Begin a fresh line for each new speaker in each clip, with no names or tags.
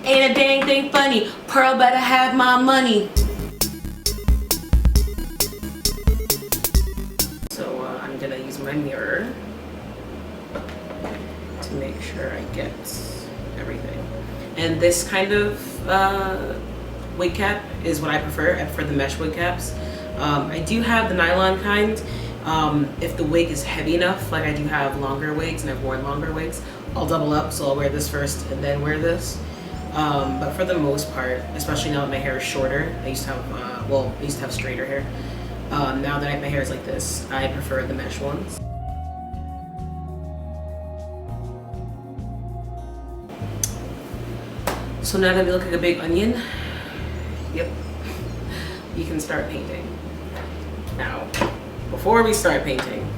Ain't a dang thing funny. Pearl better have my money. So I'm gonna use my mirror to make sure I get everything. And this kind of wig cap is what I prefer for the mesh wig caps. I do have the nylon kind. If the wig is heavy enough, like I do have longer wigs and I've worn longer wigs, I'll double up, so I'll wear this first and then wear this. But for the most part, especially now that my hair is shorter, I used to have straighter hair. Now that my hair is like this, I prefer the mesh ones. So now that we look like a big onion, yep, you can start painting. Now, before we start painting,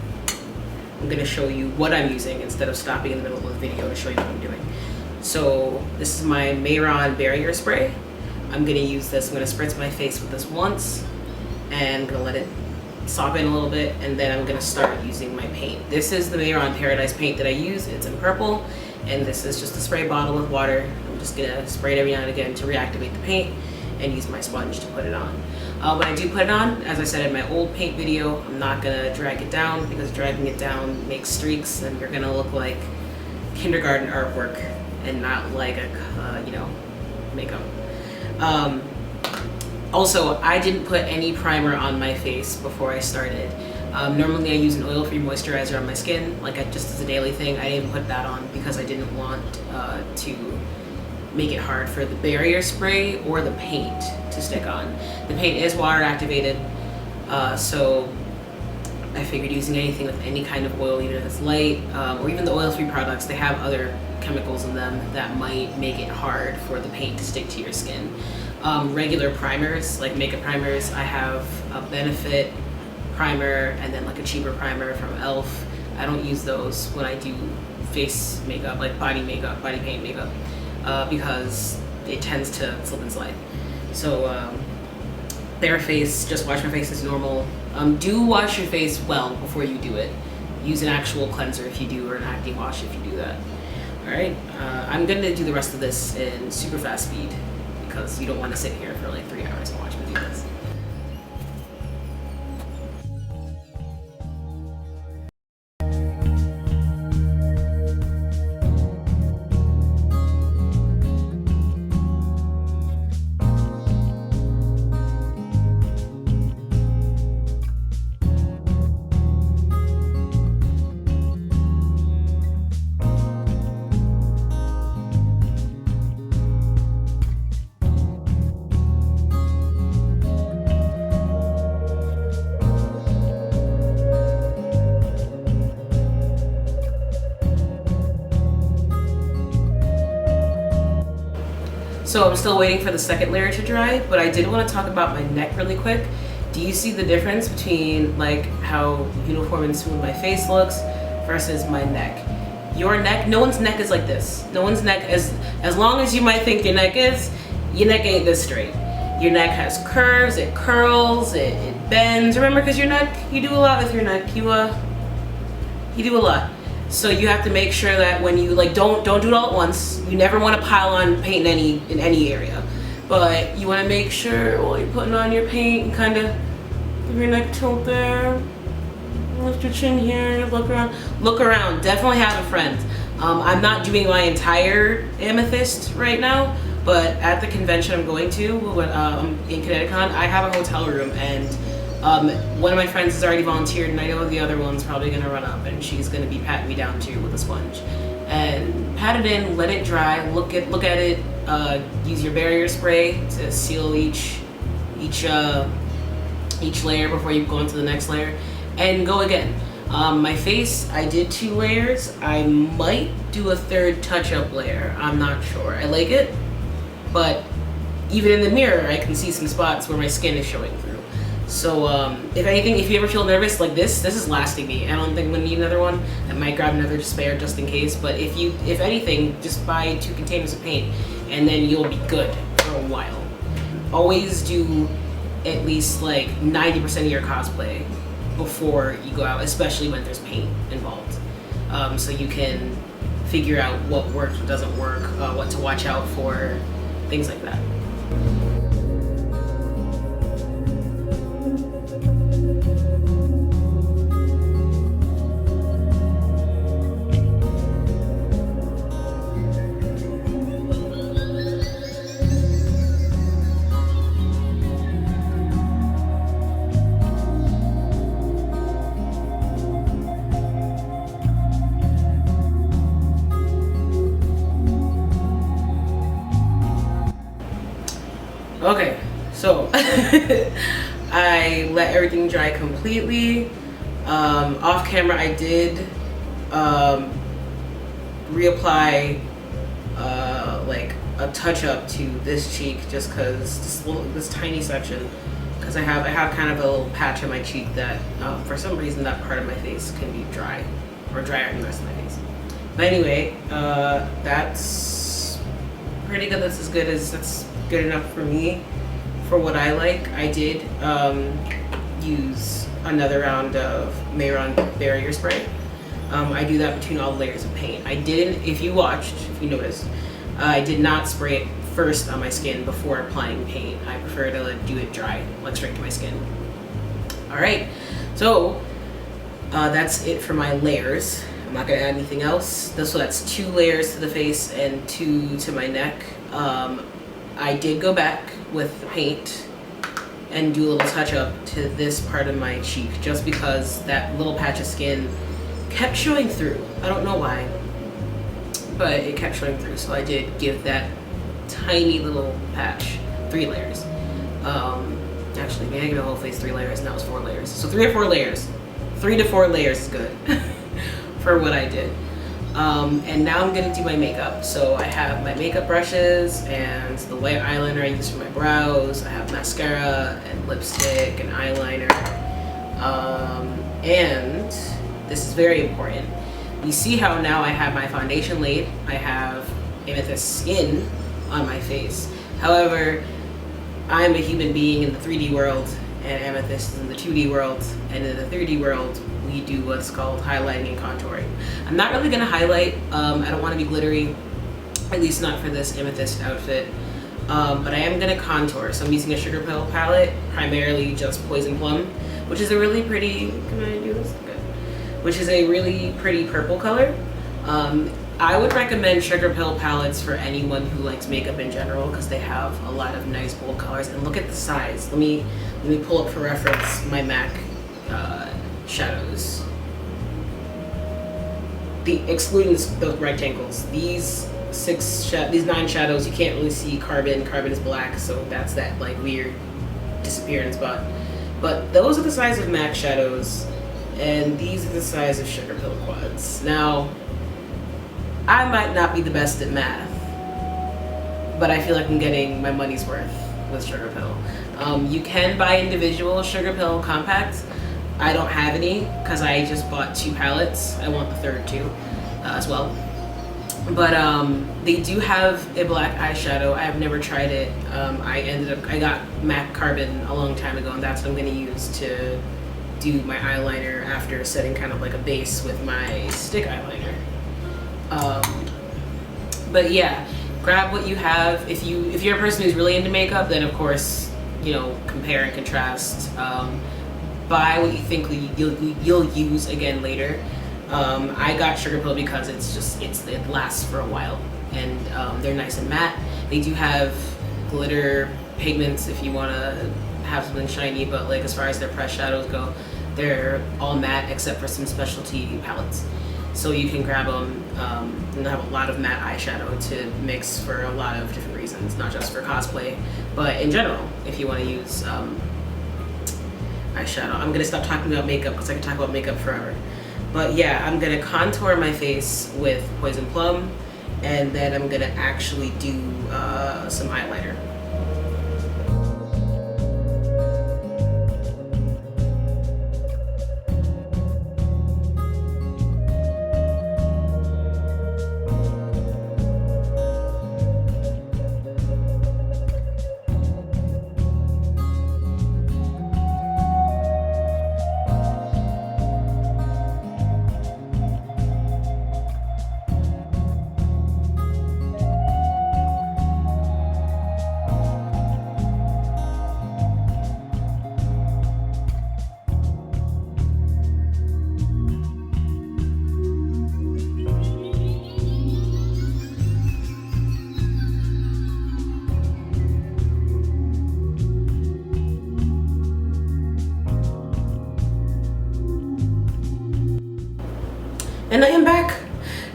I'm gonna show you what I'm using instead of stopping in the middle of the video to show you what I'm doing. So this is my Mehron barrier spray. I'm gonna use this, I'm gonna spritz my face with this once, and I'm gonna let it sop in a little bit, and then I'm gonna start using my paint. This is the Mehron Paradise paint that I use. It's in purple, and this is just a spray bottle with water. I'm just gonna spray it every now and again to reactivate the paint and use my sponge to put it on. When I do put it on, as I said in my old paint video, I'm not gonna drag it down because dragging it down makes streaks and you're gonna look like kindergarten artwork and not like a, makeup. Also, I didn't put any primer on my face before I started. Normally I use an oil-free moisturizer on my skin, just as a daily thing. I didn't put that on because I didn't want to make it hard for the barrier spray or the paint to stick on. The paint is water activated, so I figured using anything with any kind of oil, even if it's light, or even the oil-free products, they have other chemicals in them that might make it hard for the paint to stick to your skin. Regular primers, like makeup primers, I have a Benefit primer and then like a cheaper primer from e.l.f. I don't use those when I do face makeup, like body paint makeup, because it tends to slip and slide. So bare face, just wash my face as normal. Do wash your face well before you do it. Use an actual cleanser if you do, or an acne wash if you do that. Alright, I'm gonna do the rest of this in super fast speed because you don't want to sit here for like 3 hours and watch me do this. So I'm still waiting for the second layer to dry, but I did want to talk about my neck really quick. Do you see the difference between like how uniform and smooth my face looks versus my neck? Your neck, no one's neck is like this. No one's neck is, as long as you might think your neck ain't this straight. Your neck has curves, it curls, it bends. Remember, because your neck, you do a lot with your neck. You do a lot. So you have to make sure that when you don't do it all at once. You never want to pile on paint in any area, but you want to make sure while you're putting on your paint, you kind of give your neck tilt there, lift your chin here, look around. Look around. Definitely have a friend. I'm not doing my entire amethyst right now, but at the convention I'm going to in Connecticut, I have a hotel room, and one of my friends has already volunteered, and I know the other one's probably going to run up, and she's going to be patting me down too with a sponge. And pat it in, let it dry, look at it, use your barrier spray to seal each layer before you go into the next layer, and go again. My face, I did 2 layers. I might do a 3rd touch-up layer. I'm not sure. I like it, but even in the mirror, I can see some spots where my skin is showing through. So if anything, if you ever feel nervous like this is lasting me. I don't think I'm gonna need another one. I might grab another spare just in case, but if anything, just buy 2 containers of paint and then you'll be good for a while. Always do at least like 90% of your cosplay before you go out, especially when there's paint involved. So you can figure out what works, what doesn't work, what to watch out for, things like that. Okay, so I let everything dry completely. Off camera, I did reapply like a touch up to this cheek, just because this tiny section, because I have kind of a little patch on my cheek that for some reason that part of my face can be dry or drier than the rest of my face. But anyway, that's pretty good. That's good enough for me for what I like. I did use another round of Mehron barrier spray. I do that between all the layers of paint. I didn't, if you noticed, I did not spray it first on my skin before applying paint. I prefer to do it dry, like straight to my skin. All right, so that's it for my layers. I'm not gonna add anything else. So that's 2 layers to the face and 2 to my neck. I did go back with the paint and do a little touch up to this part of my cheek, just because that little patch of skin kept showing through. I don't know why, but it kept showing through. So I did give that tiny little patch 3 layers. Actually, maybe I gave the whole face 3 layers, and that was 4 layers. So 3 or 4 layers. 3 to 4 layers is good for what I did. And now I'm gonna do my makeup. So I have my makeup brushes and the white eyeliner I use for my brows. I have mascara and lipstick and eyeliner. And this is very important. You see how now I have my foundation laid. I have amethyst skin on my face. However, I'm a human being in the 3D world, and amethyst is in the 2D world. And in the 3D world, we do what's called highlighting and contouring. I'm not really gonna highlight. I don't want to be glittery, at least not for this amethyst outfit. But I am gonna contour. So I'm using a Sugar Pill palette, primarily just Poison Plum, which is a really pretty. Can I do this? Good. Which is a really pretty purple color. I would recommend Sugar Pill palettes for anyone who likes makeup in general, because they have a lot of nice bold colors. And look at the size. Let me pull up for reference my MAC shadows. Excluding the rectangles, these 9 shadows, you can't really see carbon. Carbon is black, so that's that like weird disappearing spot. But those are the size of MAC shadows, and these are the size of Sugar Pill quads. Now, I might not be the best at math, but I feel like I'm getting my money's worth with Sugar Pill. You can buy individual Sugar Pill compacts. I don't have any because I just bought 2 palettes. I want the third too as well. But they do have a black eyeshadow. I have never tried it. I got MAC Carbon a long time ago, and that's what I'm going to use to do my eyeliner after setting kind of like a base with my stick eyeliner. But yeah, grab what you have. If you're a person who's really into makeup, then of course, compare and contrast. Buy what you think you'll use again later. I got Sugar Pill because it lasts for a while, and they're nice and matte. They do have glitter pigments if you want to have something shiny, but like as far as their pressed shadows go, they're all matte except for some specialty palettes. So you can grab them, and they have a lot of matte eyeshadow to mix for a lot of different reasons, not just for cosplay, but in general, if you want to use eyeshadow. I'm gonna stop talking about makeup because I can talk about makeup forever. But yeah, I'm gonna contour my face with Poison Plum, and then I'm gonna actually do some highlighter.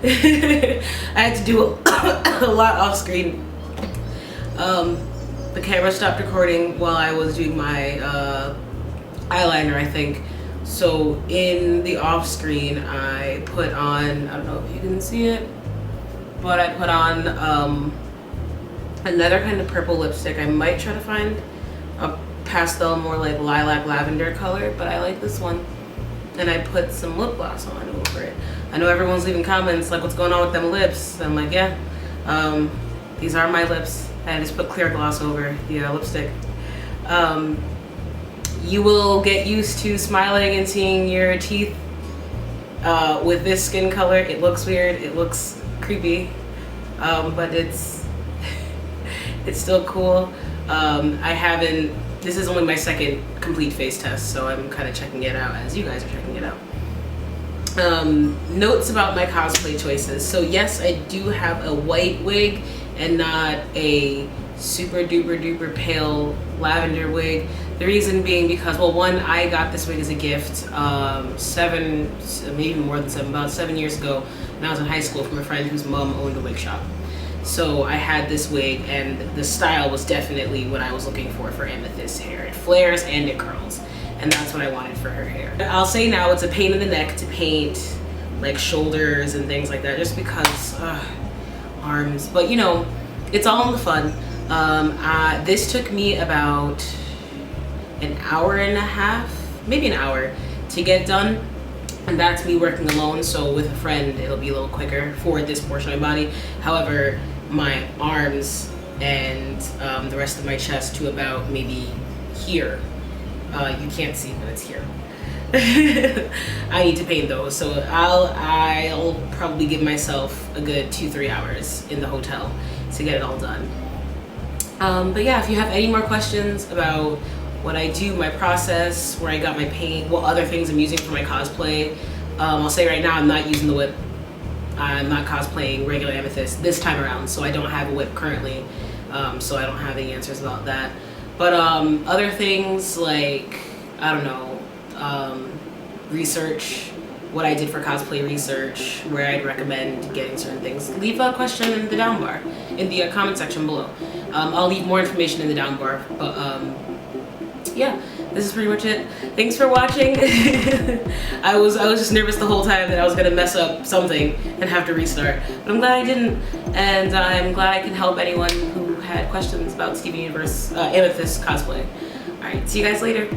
I had to do a lot off screen. The camera stopped recording while I was doing my eyeliner, I think. So in the off screen, I put on, I don't know if you can see it, but I put on another kind of purple lipstick. I might try to find a pastel, more like lilac lavender color, but I like this one. And I put some lip gloss on over it. I know everyone's leaving comments like, what's going on with them lips? I'm like, yeah, these are my lips. I just put clear gloss over the lipstick. You will get used to smiling and seeing your teeth with this skin color. It looks weird, it looks creepy, but it's still cool. This is only my second complete face test, so I'm kind of checking it out as you guys are checking it out. Notes about my cosplay choices. So yes, I do have a white wig and not a super duper duper pale lavender wig. The reason being because, well, one, I got this wig as a gift about 7 years ago when I was in high school from a friend whose mom owned a wig shop. So I had this wig, and the style was definitely what I was looking for Amethyst hair. It flares and it curls, and that's what I wanted for her hair. I'll say now it's a pain in the neck to paint like shoulders and things like that, just because arms, but you know, it's all in the fun. This took me about an hour and a half, maybe an hour, to get done. And that's me working alone, so with a friend it'll be a little quicker for this portion of my body. However, my arms and the rest of my chest to about maybe here. You can't see, but it's here. I need to paint those, so I'll probably give myself a good 2-3 hours in the hotel to get it all done. But yeah, if you have any more questions about what I do, my process, where I got my paint, what other things I'm using for my cosplay, I'll say right now I'm not using the whip. I'm not cosplaying regular Amethyst this time around, so I don't have a whip currently, so I don't have any answers about that. But other things like, I don't know, research, what I did for cosplay research, where I'd recommend getting certain things, leave a question in the down bar, in the comment section below. I'll leave more information in the down bar, but yeah, this is pretty much it. Thanks for watching. I was just nervous the whole time that I was gonna mess up something and have to restart, but I'm glad I didn't, and I'm glad I can help anyone who had questions about Steven Universe Amethyst cosplay. All right, see you guys later.